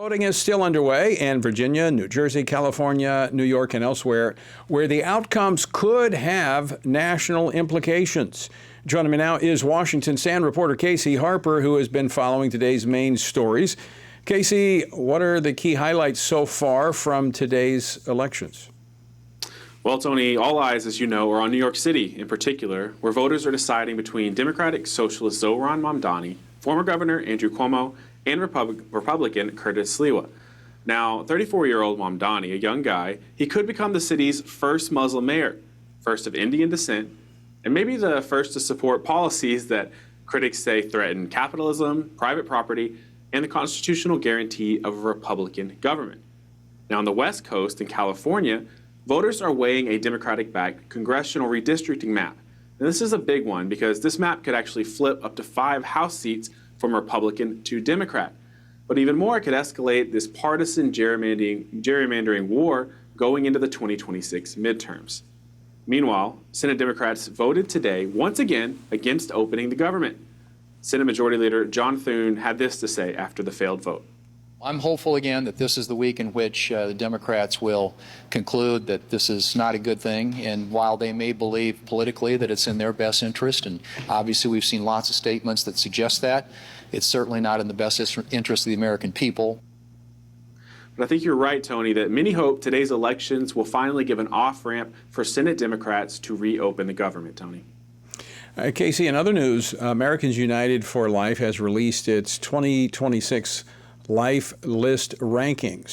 Voting is still underway in Virginia, New Jersey, California, New York, and elsewhere, where the outcomes could have national implications. Joining me now is Washington Stand reporter Casey Harper, who has been following today's main stories. Casey, what are the key highlights so far from today's elections? Well, Tony, all eyes, as you know, are on New York City in particular, where voters are deciding between Democratic Socialist Zohran Mamdani, former Governor Andrew Cuomo, and Republican Curtis Sliwa. Now, 34-year-old Mamdani, a young guy, he could become the city's first Muslim mayor, first of Indian descent, and maybe the first to support policies that critics say threaten capitalism, private property, and the constitutional guarantee of a Republican government. Now, on the West Coast in California, voters are weighing a Democratic-backed congressional redistricting map. And this is a big one because this map could actually flip up to 5 House seats from Republican to Democrat. But even more, it could escalate this partisan gerrymandering war going into the 2026 midterms. Meanwhile, Senate Democrats voted today once again against opening the government. Senate Majority Leader John Thune had this to say after the failed vote. I'm hopeful again that this is the week in which the Democrats will conclude that this is not a good thing. And while they may believe politically that it's in their best interest, and obviously we've seen lots of statements that suggest that, it's certainly not in the best interest of the American people. But I think you're right, Tony, that many hope today's elections will finally give an off-ramp for Senate Democrats to reopen the government, Tony. Casey, in other news, Americans United for Life has released its 2026 Life List ranking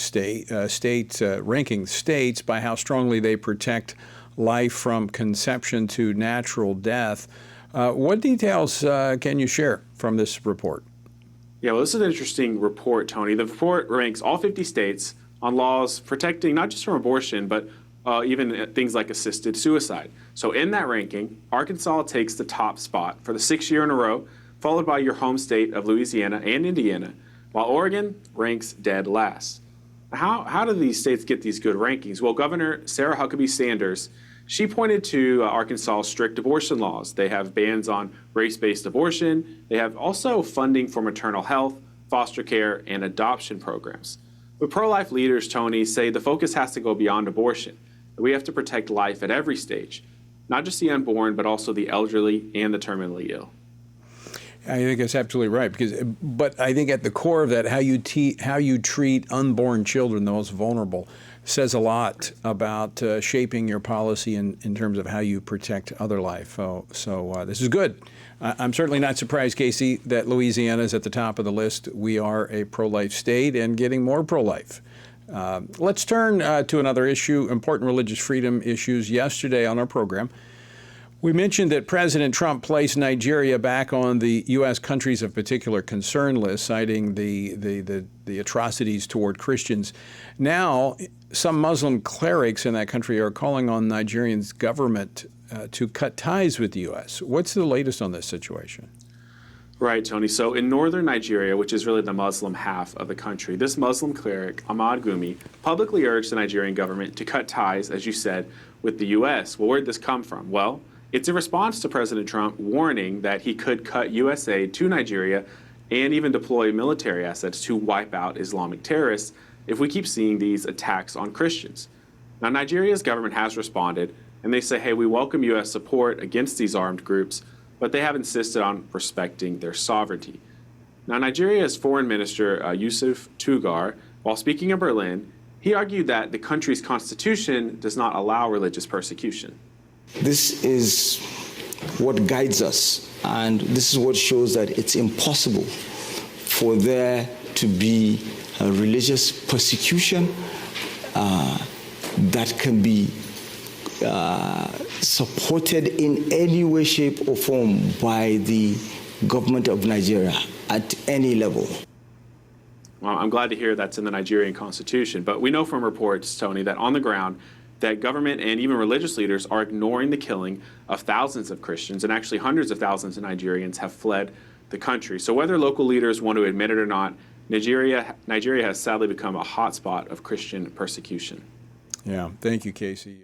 ranking states by how strongly they protect life from conception to natural death. What details can you share from this report? Yeah, well, this is an interesting report, Tony. The report ranks all 50 states on laws protecting not just from abortion, but even things like assisted suicide. So in that ranking, Arkansas takes the top spot for the 6th year in a row, followed by your home state of Louisiana and Indiana, while Oregon ranks dead last. How do these states get these good rankings? Well, Governor Sarah Huckabee Sanders, she pointed to Arkansas's strict abortion laws. They have bans on race-based abortion. They have also funding for maternal health, foster care, and adoption programs. But pro-life leaders, Tony, say the focus has to go beyond abortion. We have to protect life at every stage, not just the unborn, but also the elderly and the terminally ill. I think that's absolutely right. But I think at the core of that, how you treat unborn children, the most vulnerable, says a lot about shaping your policy in terms of how you protect other life. So this is good. I'm certainly not surprised, Casey, that Louisiana is at the top of the list. We are a pro-life state and getting more pro-life. Let's turn to another issue, important religious freedom issues. Yesterday on our program, we mentioned that President Trump placed Nigeria back on the U.S. countries of particular concern list, citing the atrocities toward Christians. Now, some Muslim clerics in that country are calling on Nigeria's government to cut ties with the U.S. What's the latest on this situation? Right, Tony. So in northern Nigeria, which is really the Muslim half of the country, this Muslim cleric, Ahmad Gumi, publicly urged the Nigerian government to cut ties, as you said, with the U.S. Well, where did this come from? Well, it's a response to President Trump warning that he could cut U.S. aid to Nigeria and even deploy military assets to wipe out Islamic terrorists if we keep seeing these attacks on Christians. Now, Nigeria's government has responded, and they say, hey, we welcome U.S. support against these armed groups, but they have insisted on respecting their sovereignty. Now, Nigeria's Foreign Minister Yusuf Tugar, while speaking in Berlin, he argued that the country's constitution does not allow religious persecution. This is what guides us, and this is what shows that it's impossible for there to be a religious persecution that can be supported in any way, shape, or form by the government of Nigeria at any level. Well, I'm glad to hear that's in the Nigerian constitution, but we know from reports, Tony, that on the ground, that government and even religious leaders are ignoring the killing of thousands of Christians, and actually hundreds of thousands of Nigerians have fled the country. So whether local leaders want to admit it or not, Nigeria has sadly become a hotspot of Christian persecution. Yeah, thank you, Casey.